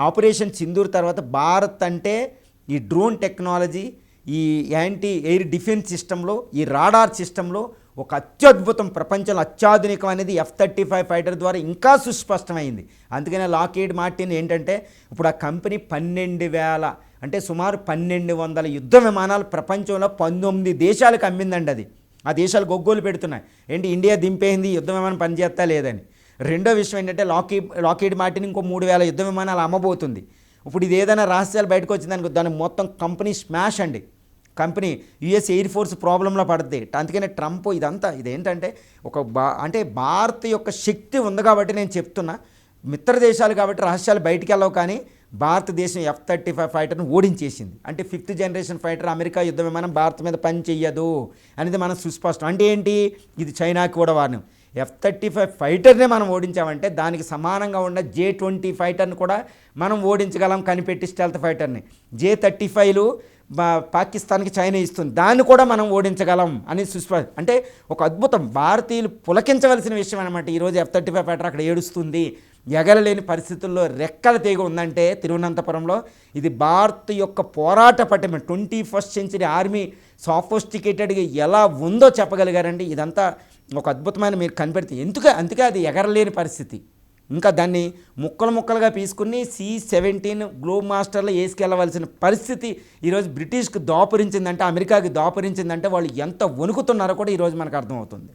Operation Sindoor తర్వాత భారత్ అంటే ఈ డ్రోన్ టెక్నాలజీ, ఈ యాంటీ ఎయిర్ డిఫెన్స్ సిస్టంలో, ఈ రాడార్ సిస్టంలో ఒక అత్యద్భుతం, ప్రపంచంలో అత్యాధునికం అనేది F-35 ఫైటర్ ద్వారా ఇంకా సుస్పష్టమైంది. అందుకనే లాక్హీడ్ మార్టిన్ ఏంటంటే ఇప్పుడు ఆ కంపెనీ 12,000 అంటే సుమారు 1,200 యుద్ధ విమానాలు ప్రపంచంలో 19 దేశాలకు అమ్మిందండి. అది ఆ దేశాలు గొగ్గోలు పెడుతున్నాయి, ఏంటి ఇండియా దింపేయింది యుద్ధ విమానం పనిచేస్తా లేదని. రెండో విషయం ఏంటంటే లాక్హీడ్ మార్టిన్ ఇంకో 3,000 యుద్ధ విమానాలు అమ్మబోతుంది. ఇప్పుడు ఇది ఏదైనా రహస్యాలు బయటకు వచ్చిందనుకో దాని మొత్తం కంపెనీ స్మాష్ అండి. కంపెనీ యుఎస్ ఎయిర్ ఫోర్స్ ప్రాబ్లంలో పడుతుంది. అందుకనే ట్రంప్ ఇదేంటంటే అంటే భారత్ యొక్క శక్తి ఉంది కాబట్టి నేను చెప్తున్నా, మిత్ర దేశాలు కాబట్టి రహస్యాలు బయటికి వెళ్ళవు. కానీ భారతదేశం F-35 ఫైటర్ను ఓడించేసింది. అంటే 5th జనరేషన్ ఫైటర్ అమెరికా యుద్ధ విమానం భారత్ మీద పని చెయ్యదు అనేది మనం సుస్పష్టం. అంటే ఏంటి, ఇది చైనాకి కూడా వారిని F-35 ఫైటర్నే మనం ఓడించామంటే దానికి సమానంగా ఉన్న J-20 ఫైటర్ని కూడా మనం ఓడించగలం, కనిపెట్టి స్టెల్త్ ఫైటర్ని. J-35లు పాకిస్తాన్కి చైనా ఇస్తుంది, దాన్ని కూడా మనం ఓడించగలం అని అంటే ఒక అద్భుతం, భారతీయులు పులకించవలసిన విషయం అనమాట. ఈరోజు F-35 ఫైటర్ అక్కడ ఏడుస్తుంది, ఎగరలేని పరిస్థితుల్లో రెక్కల తీగ ఉందంటే తిరువనంతపురంలో. ఇది భారత్ యొక్క పోరాట పటిమ, 21st సెంచరీ ఆర్మీ సాఫిస్టికేటెడ్గా ఎలా ఉందో చెప్పగలిగారండి. ఇదంతా ఒక అద్భుతమైన మీరు కనిపెడితే అందుకే అది ఎగరలేని పరిస్థితి. ఇంకా దాన్ని ముక్కలుగా తీసుకుని C-17 గ్లోబ్ మాస్టర్లో వేసుకెళ్ళవలసిన పరిస్థితి ఈరోజు బ్రిటిష్కి దాపురించిందంటే, అమెరికాకి దాపురించిందంటే వాళ్ళు ఎంత వణుకుతున్నారో కూడా ఈరోజు మనకు అర్థమవుతుంది.